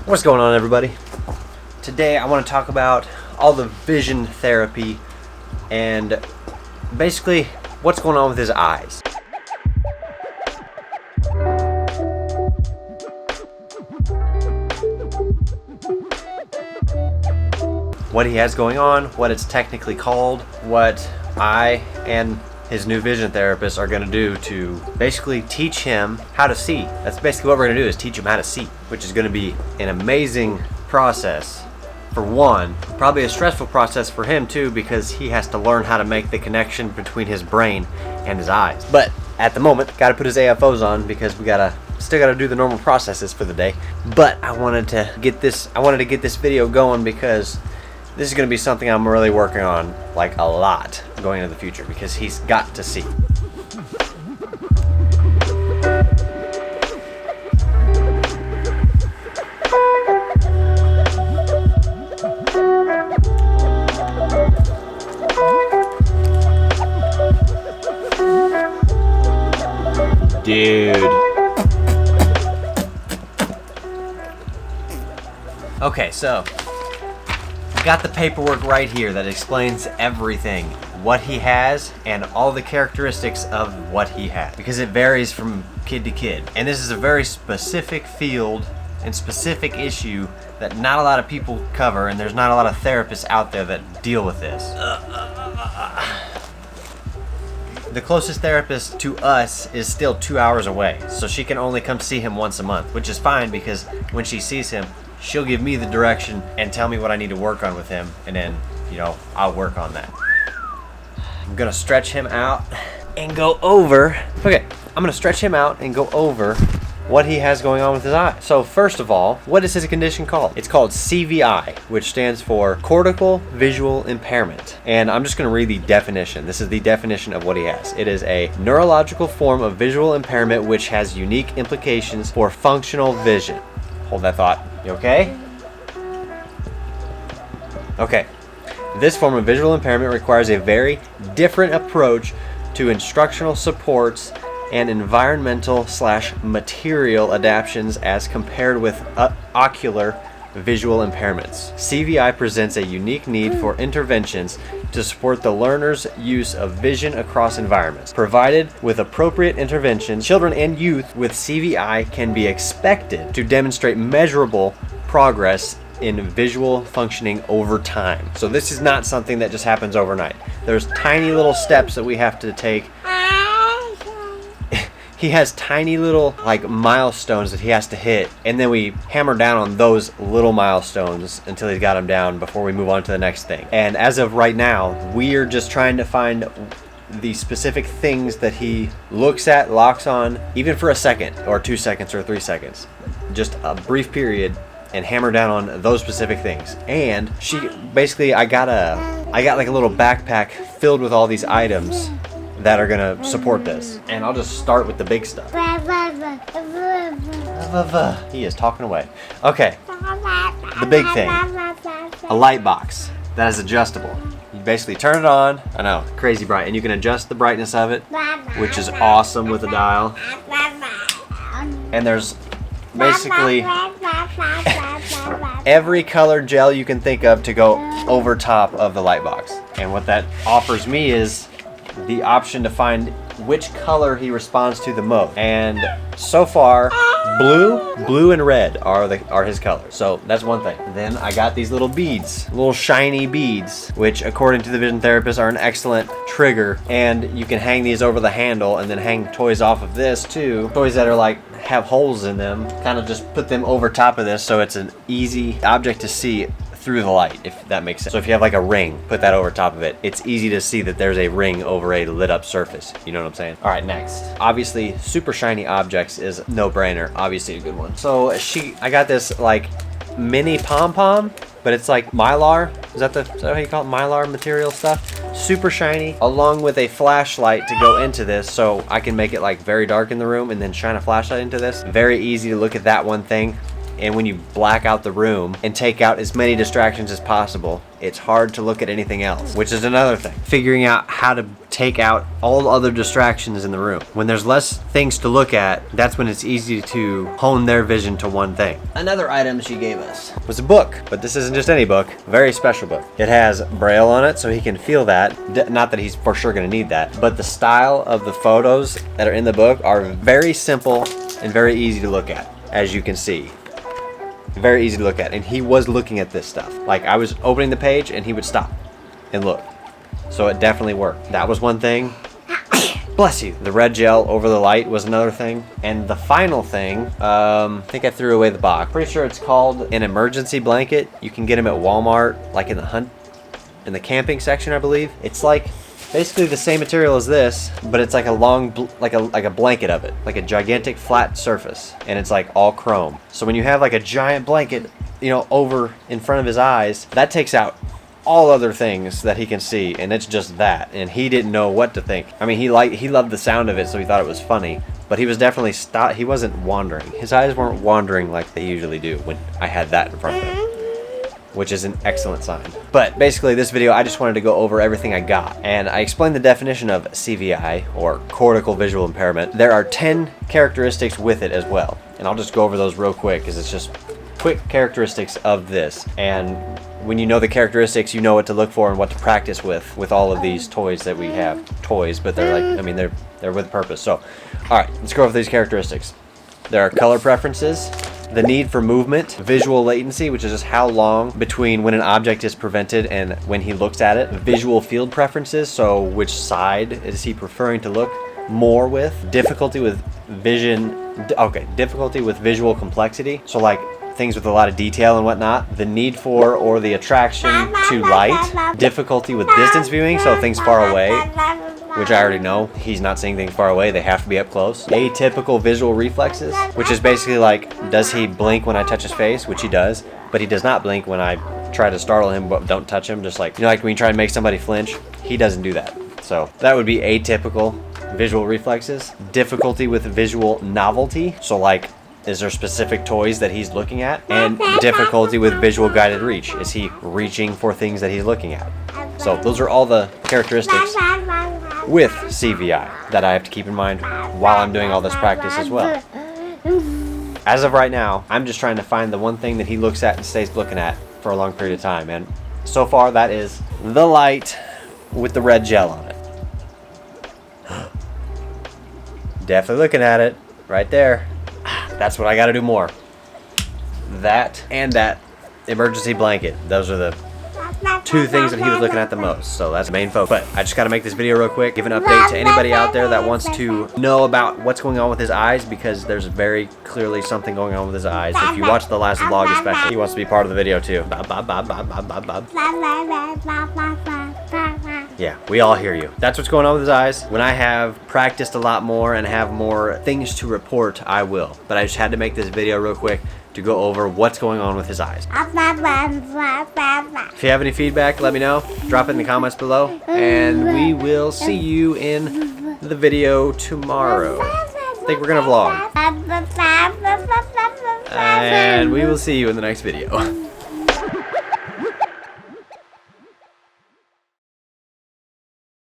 What's going on, everybody? Today I want to talk about all the vision therapy and basically what's going on with his eyes. What he has going on, what it's technically called, what I and his new vision therapist are going to do to basically teach him how to see. That's basically what we're going to do, is teach him how to see, which is going to be an amazing process for one, probably a stressful process for him too, because he has to learn how to make the connection between his brain and his eyes. But at the moment, got to put his AFOs on because we still gotta do the normal processes for the day. But I wanted to get this video going because this is going to be something I'm really working on like a lot going into the future, because he's got to see. Dude. Okay, so got the paperwork right here that explains everything, what he has and all the characteristics of what he has, because it varies from kid to kid, and this is a very specific field and specific issue that not a lot of people cover, and there's not a lot of therapists out there that deal with this. The closest therapist to us is still 2 hours away, so she can only come see him once a month, which is fine because when she sees him, she'll give me the direction and tell me what I need to work on with him, and then, I'll work on that. I'm gonna stretch him out and go over. Okay, I'm gonna stretch him out and go over what he has going on with his eye. So first of all, what is his condition called? It's called CVI, which stands for cortical visual impairment. And I'm just gonna read the definition. This is the definition of what he has. It is a neurological form of visual impairment which has unique implications for functional vision. Hold that thought. You okay? Okay. This form of visual impairment requires a very different approach to instructional supports and environmental/material adaptations as compared with ocular visual impairments. CVI presents a unique need for interventions to support the learner's use of vision across environments. Provided with appropriate intervention, children and youth with CVI can be expected to demonstrate measurable progress in visual functioning over time. So this is not something that just happens overnight. There's tiny little steps that we have to take. He has tiny little milestones that he has to hit, and then we hammer down on those little milestones until he's got them down before we move on to the next thing. And as of right now, we're just trying to find the specific things that he looks at, locks on, even for a second or 2 seconds or 3 seconds, just a brief period, and hammer down on those specific things. And I got like a little backpack filled with all these items that are gonna support this, and I'll just start with the big stuff. He is talking away. Okay, the big thing, a light box that is adjustable. You basically turn it on. I know, crazy bright, and you can adjust the brightness of it, which is awesome with a dial. And there's basically every colored gel you can think of to go over top of the light box. And what that offers me is the option to find which color he responds to the most. And so far, blue and red are his colors. So that's one thing. Then I got these little beads, little shiny beads, which according to the vision therapist are an excellent trigger. And you can hang these over the handle and then hang toys off of this too. Toys that are have holes in them, kind of just put them over top of this so it's an easy object to see through the light, if that makes sense. So if you have a ring, put that over top of it. It's easy to see that there's a ring over a lit up surface. You know what I'm saying? All right, next. Obviously, super shiny objects is no brainer. Obviously a good one. So I got this mini pom-pom, but it's Mylar. Is that how you call it? Mylar material stuff. Super shiny, along with a flashlight to go into this, so I can make it very dark in the room and then shine a flashlight into this. Very easy to look at that one thing. And when you black out the room and take out as many distractions as possible, it's hard to look at anything else, which is another thing. Figuring out how to take out all other distractions in the room. When there's less things to look at, that's when it's easy to hone their vision to one thing. Another item she gave us was a book, but this isn't just any book, a very special book. It has Braille on it, so he can feel that. Not that he's for sure gonna need that, but the style of the photos that are in the book are very simple and very easy to look at, as you can see. Very easy to look at, and he was looking at this stuff. Like, I was opening the page and he would stop and look. So it definitely worked. That was one thing. Bless you. The red gel over the light was another thing. And the final thing, I think I threw away the box. Pretty sure it's called an emergency blanket. You can get them at Walmart, like in the camping section, I believe. It's like basically the same material as this, but it's like a long, like a blanket of it, like a gigantic flat surface, and it's like all chrome. So when you have like a giant blanket, you know, over in front of his eyes, that takes out all other things that he can see, and it's just that. And he didn't know what to think. I mean, he loved the sound of it, so he thought it was funny, but he was definitely he wasn't wandering. His eyes weren't wandering like they usually do when I had that in front of him, which is an excellent sign. But basically this video, I just wanted to go over everything I got. And I explained the definition of CVI, or cortical visual impairment. There are 10 characteristics with it as well. And I'll just go over those real quick because it's just quick characteristics of this. And when you know the characteristics, you know what to look for and what to practice with all of these toys that we have. Toys, but they're like, I mean, they're with purpose. So, all right, let's go over these characteristics. There are color preferences, the need for movement, visual latency, which is just how long between when an object is prevented and when he looks at it, visual field preferences, so which side is he preferring to look more with, difficulty with visual complexity, so like things with a lot of detail and whatnot, the need for or the attraction to light, difficulty with distance viewing, so things far away, which I already know. He's not seeing things far away, they have to be up close. Atypical visual reflexes, which is basically like, does he blink when I touch his face, which he does, but he does not blink when I try to startle him but don't touch him, just like, you know, like when you try to make somebody flinch, he doesn't do that. So that would be atypical visual reflexes. Difficulty with visual novelty, so like, is there specific toys that he's looking at? And difficulty with visual guided reach, is he reaching for things that he's looking at? So those are all the characteristics with CVI that I have to keep in mind while I'm doing all this practice as well. As of right now, I'm just trying to find the one thing that he looks at and stays looking at for a long period of time, and so far that is the light with the red gel on it. Definitely looking at it right there. That's what I got to do more. That and that emergency blanket. Those are the two things that he was looking at the most, so that's the main focus. But I just got to make this video real quick, give an update to anybody out there that wants to know about what's going on with his eyes, because there's very clearly something going on with his eyes. If you watch the last vlog especially, he wants to be part of the video too. Yeah, we all hear you. That's what's going on with his eyes. When I have practiced a lot more and have more things to report, I will. But I just had to make this video real quick to go over what's going on with his eyes. If you have any feedback, let me know. Drop it in the comments below. And we will see you in the video tomorrow. I think we're gonna vlog. And we will see you in the next video.